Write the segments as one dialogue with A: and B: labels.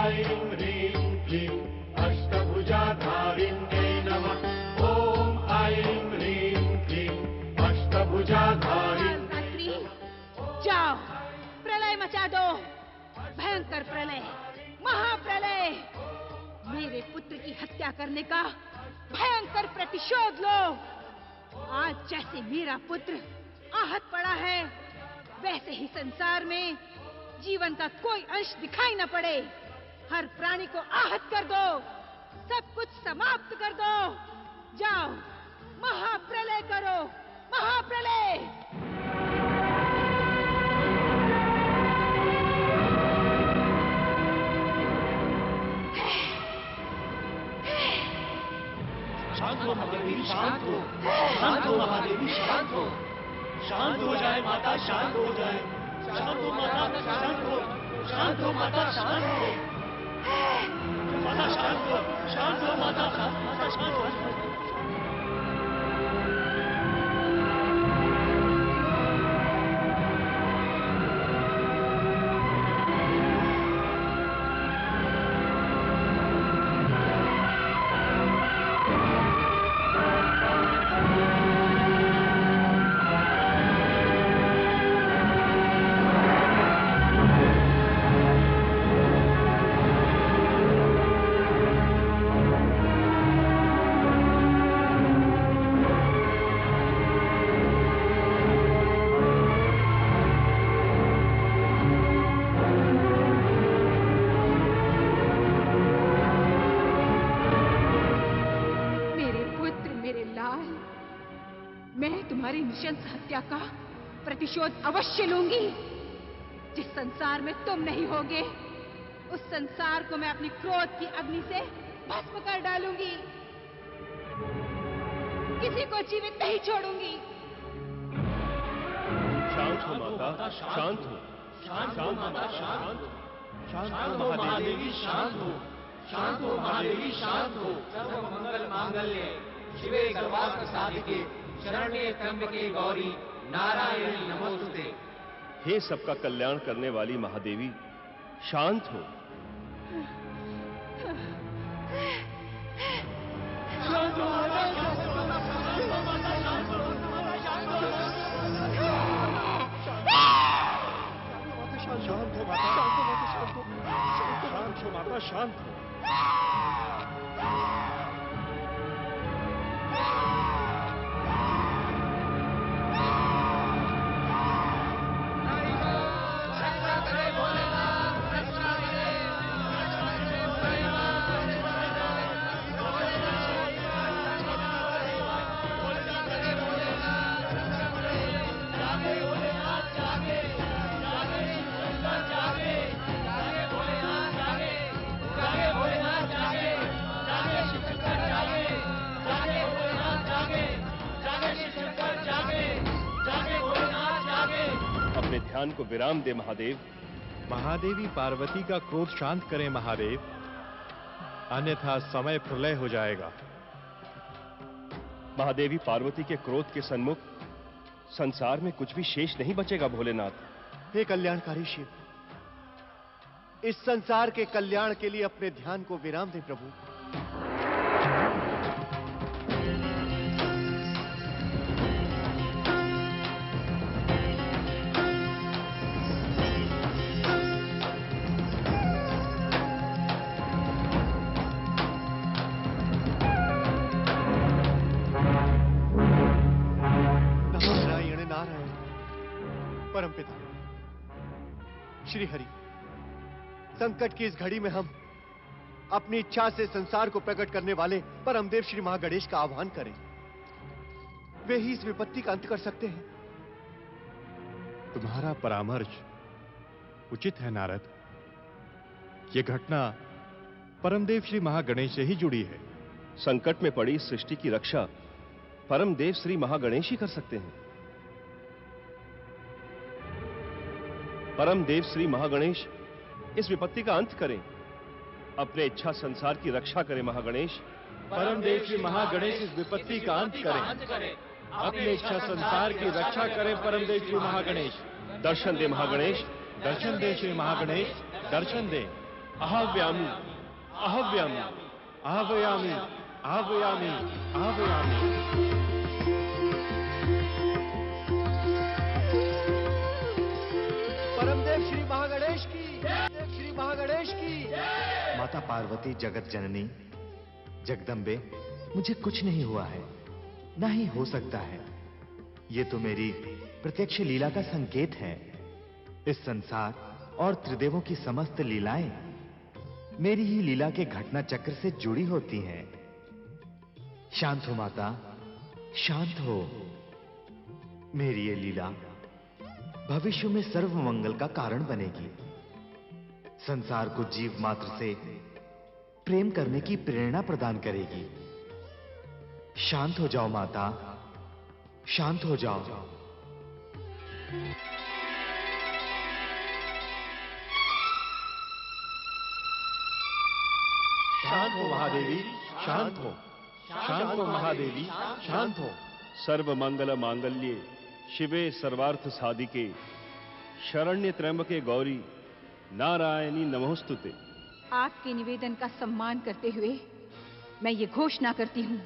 A: ऐं ह्रीं क्लीं अष्टभुजाधारिण्यै नमः। ॐ ऐं ह्रीं क्लीं अष्टभुजाधारिण्यै।
B: जाओ, प्रलय मचा दो, भयंकर प्रलय, महाप्रलय। मेरे पुत्र की हत्या करने का भयंकर प्रतिशोध लो। आज जैसे मेरा पुत्र आहत पड़ा है, वैसे ही संसार में जीवन का कोई अंश दिखाई न पड़े। हर प्राणी को आहत कर दो, सब कुछ समाप्त कर दो। जाओ, महाप्रलय करो, महाप्रलय।
C: शांत हो महादेवी, शांत हो, शांत हो महादेवी, शांत हो, शांत हो जाए माता, शांत हो जाए, शांत हो माता, शांत हो, शांत हो माता, शांत हो, माता शांत हो, शांत हो माता, माता शांत हो।
B: हत्या का प्रतिशोध अवश्य लूंगी। जिस संसार में तुम नहीं होगे, उस संसार को मैं अपनी क्रोध की अग्नि से भस्म कर डालूंगी। किसी को जीवित नहीं छोड़ूंगी।
D: शांत हो माता, शांत हो,
C: शांत हो माता, शांत हो, शांत हो महादेवी, शांत हो, शांत हो महादेवी, शांत हो।
E: सर्व मंगल मांगल्ये शिवे सर्वार्थ साधिके शरण्ये त्र्यंबके गौरी नारायणी नमोस्तुते।
D: हे सबका कल्याण करने वाली महादेवी, शांत हो।
C: शांत हो माता, शांत हो माता, शांत हो, शांत हो, शांत हो माता, शांत हो माता, शांत हो।
D: अपने ध्यान को विराम दे महादेव।
F: महादेवी पार्वती का क्रोध शांत करें महादेव, अन्यथा समय प्रलय हो जाएगा।
D: महादेवी पार्वती के क्रोध के सन्मुख संसार में कुछ भी शेष नहीं बचेगा भोलेनाथ।
G: हे कल्याणकारी शिव, इस संसार के कल्याण के लिए अपने ध्यान को विराम दें प्रभु। परमपिता श्री हरि, संकट की इस घड़ी में हम अपनी इच्छा से संसार को प्रकट करने वाले परमदेव श्री महागणेश का आह्वान करें। वे ही इस विपत्ति का अंत कर सकते हैं।
F: तुम्हारा परामर्श उचित है नारद। यह घटना परमदेव श्री महागणेश से ही जुड़ी है।
D: संकट में पड़ी इस सृष्टि की रक्षा परमदेव श्री महागणेश ही कर सकते हैं। परमदेव श्री महागणेश इस विपत्ति का अंत करें, अपने इच्छा संसार की रक्षा करें। महागणेश,
F: परमदेव श्री महागणेश इस विपत्ति का अंत करें, अपने इच्छा संसार की रक्षा करें। परमदेव श्री महागणेश,
D: दर्शन दे महागणेश,
F: दर्शन दे श्री महागणेश, दर्शन दे।
D: आह्वयामि आह्वयामि
F: आह्वयामि आह्वयामि आह्वयामि।
G: परमदेव श्री महागणेश की, श्री महागणेश की।
H: माता पार्वती जगत जननी जगदम्बे, मुझे कुछ नहीं हुआ है, ना ही हो सकता है। ये तो मेरी प्रत्यक्ष लीला का संकेत है। इस संसार और त्रिदेवों की समस्त लीलाएं मेरी ही लीला के घटना चक्र से जुड़ी होती हैं। शांत हो माता, शांत हो। मेरी ये लीला भविष्य में सर्व मंगल का कारण बनेगी। संसार को जीव मात्र से प्रेम करने की प्रेरणा प्रदान करेगी। शांत हो जाओ माता, शांत हो जाओ।
F: शांत हो महादेवी, शांत हो। शांत हो महादेवी, शांत हो।
D: सर्व मंगल मांगल्ये शिवे सर्वार्थ साधिके शरण्य त्र्यंबके गौरी नारायणी नमोस्तुते।
B: आपके निवेदन का सम्मान करते हुए मैं ये घोषणा करती हूँ,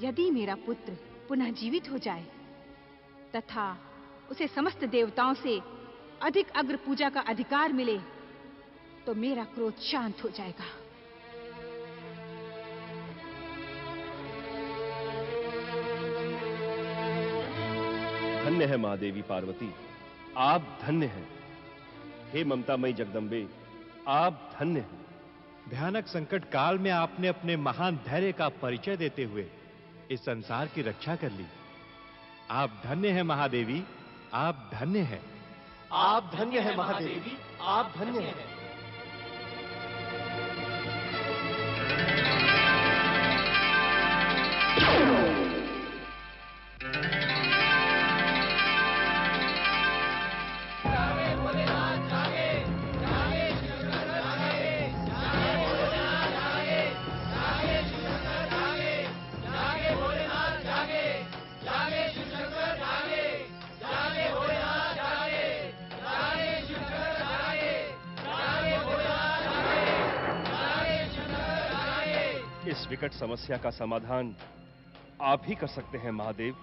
B: यदि मेरा पुत्र पुनः जीवित हो जाए तथा उसे समस्त देवताओं से अधिक अग्र पूजा का अधिकार मिले तो मेरा क्रोध शांत हो जाएगा।
D: धन्य है महादेवी पार्वती, आप धन्य हैं। हे ममतामयी जगदम्बे, आप धन्य हैं।
F: भयानक संकट काल में आपने अपने महान धैर्य का परिचय देते हुए इस संसार की रक्षा कर ली। आप धन्य हैं महादेवी, आप धन्य हैं।
G: आप धन्य है महादेवी, आप धन्य हैं।
D: इस विकट समस्या का समाधान आप ही कर सकते हैं महादेव।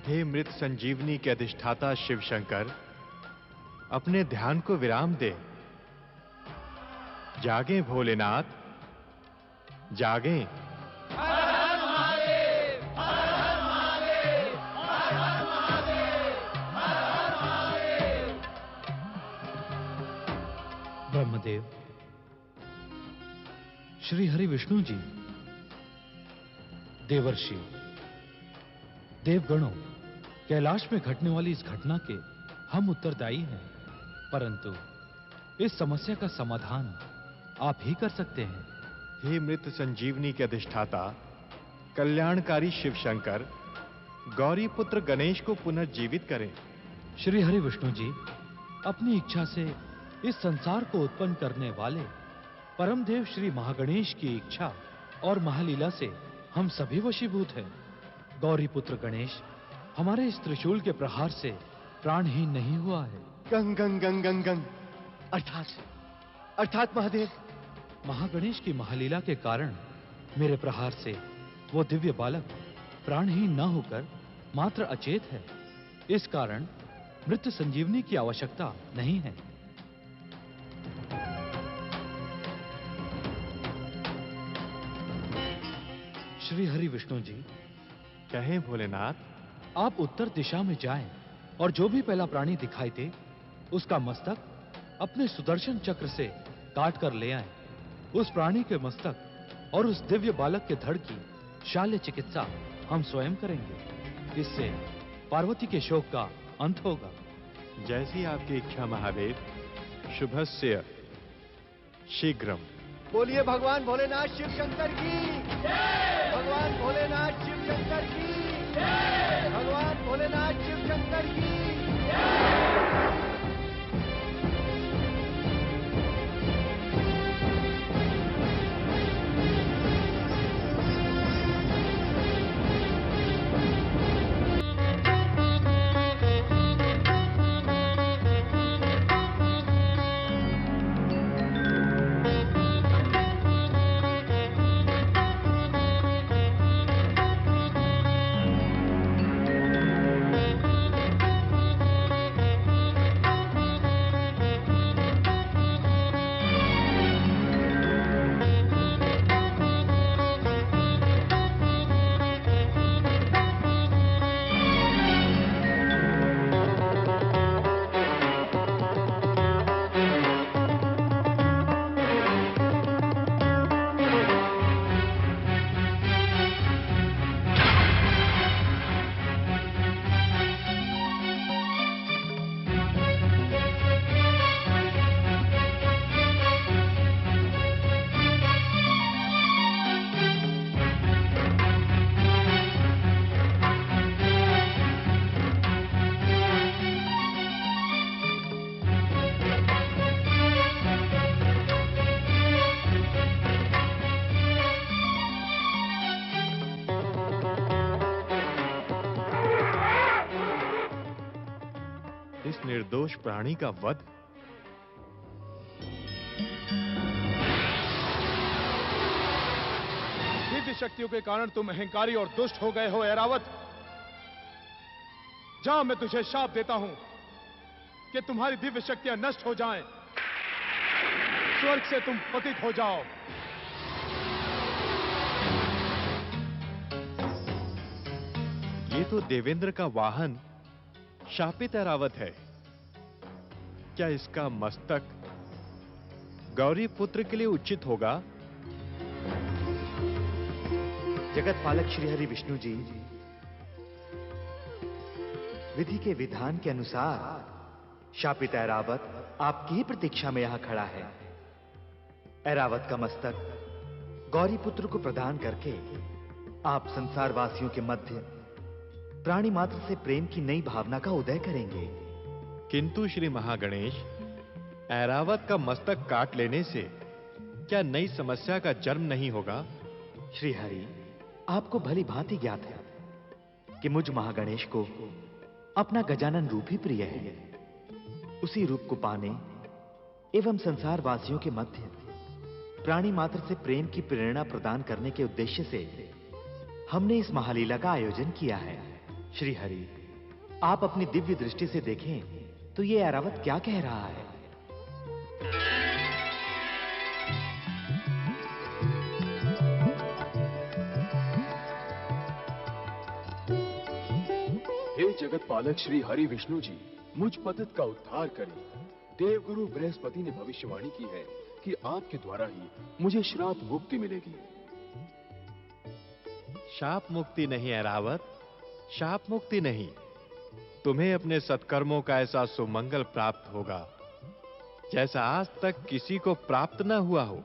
F: हे मृत संजीवनी के अधिष्ठाता शिव शंकर, अपने ध्यान को विराम दे। जागे भोलेनाथ, जागे।
I: ब्रह्मदेव, श्री हरि विष्णु जी, देवर्षि, देवगणों, कैलाश में घटने वाली इस घटना के हम उत्तरदायी हैं, परंतु इस समस्या का समाधान आप ही कर सकते हैं।
F: हे मृत संजीवनी के अधिष्ठाता कल्याणकारी शिव शंकर, गौरी पुत्र गणेश को पुनः जीवित करें।
I: श्री हरि विष्णु जी, अपनी इच्छा से इस संसार को उत्पन्न करने वाले परमदेव श्री महागणेश की इच्छा और महालीला से हम सभी वशीभूत हैं। गौरी पुत्र गणेश हमारे इस त्रिशूल के प्रहार से प्राणहीन नहीं हुआ है।
G: गंग गंग गंग गंग गंग, अर्थात महादेव,
I: महागणेश की महालीला के कारण मेरे प्रहार से वो दिव्य बालक प्राणहीन न होकर मात्र अचेत है। इस कारण मृत संजीवनी की आवश्यकता नहीं है। श्री हरि विष्णु जी,
F: कहें भोलेनाथ।
I: आप उत्तर दिशा में जाएं और जो भी पहला प्राणी दिखाई दे उसका मस्तक अपने सुदर्शन चक्र से काट कर ले आएं। उस प्राणी के मस्तक और उस दिव्य बालक के धड़ की शाल्य चिकित्सा हम स्वयं करेंगे। इससे पार्वती के शोक का अंत होगा।
F: जैसी आपकी इच्छा महादेव। शुभस्य शीघ्रम।
G: बोलिए भगवान भोलेनाथ शिव शंकर की, भगवान भोलेनाथ शिव शंकर की, भगवान भोलेनाथ शिव शंकर की।
F: निर्दोष प्राणी का वध?
J: दिव्य शक्तियों के कारण तुम अहंकारी और दुष्ट हो गए हो ऐरावत। जा, मैं तुझे शाप देता हूं कि तुम्हारी दिव्य शक्तियां नष्ट हो जाएं, स्वर्ग से तुम पतित हो जाओ।
F: ये तो देवेंद्र का वाहन शापित ऐरावत है। क्या इसका मस्तक गौरी पुत्र के लिए उचित होगा?
H: जगत पालक श्री हरि विष्णु जी, विधि के विधान के अनुसार शापित ऐरावत आपकी ही प्रतीक्षा में यहां खड़ा है। ऐरावत का मस्तक गौरी पुत्र को प्रदान करके आप संसार वासियों के मध्य प्राणी मात्र से प्रेम की नई भावना का उदय करेंगे।
F: किंतु श्री महागणेश, ऐरावत का मस्तक काट लेने से क्या नई समस्या का जन्म नहीं होगा?
H: श्री हरि, आपको भली भांति ज्ञात है कि मुझ महागणेश को अपना गजानन रूप ही प्रिय है। उसी रूप को पाने एवं संसार वासियों के मध्य प्राणी मात्र से प्रेम की प्रेरणा प्रदान करने के उद्देश्य से हमने इस महालीला का आयोजन किया है। श्री हरि, आप अपनी दिव्य दृष्टि से देखें तो ये ऐरावत क्या कह रहा है।
K: हे जगत पालक श्री हरि विष्णु जी, मुझ पतित का उद्धार करें। देवगुरु बृहस्पति ने भविष्यवाणी की है कि आपके द्वारा ही मुझे श्राप मुक्ति मिलेगी।
F: शाप मुक्ति नहीं ऐरावत, शाप मुक्ति नहीं। तुम्हें अपने सत्कर्मों का ऐसा सुमंगल प्राप्त होगा जैसा आज तक किसी को प्राप्त न हुआ हो।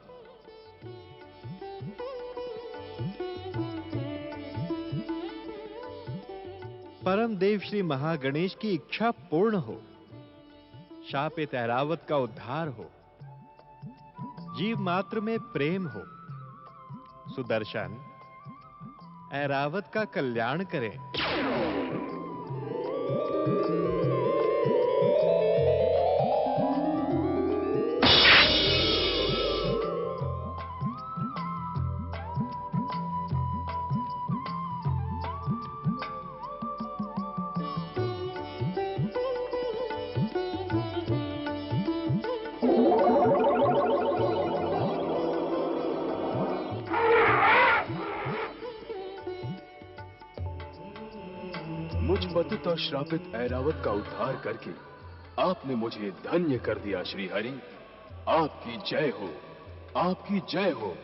F: परम देव श्री महागणेश की इच्छा पूर्ण हो, शापित ऐरावत का उद्धार हो, जीव मात्र में प्रेम हो। सुदर्शन, ऐरावत का कल्याण करें।
K: मुझ पतित और श्रापित ऐरावत का उद्धार करके आपने मुझे धन्य कर दिया श्री हरि। आपकी जय हो, आपकी जय हो।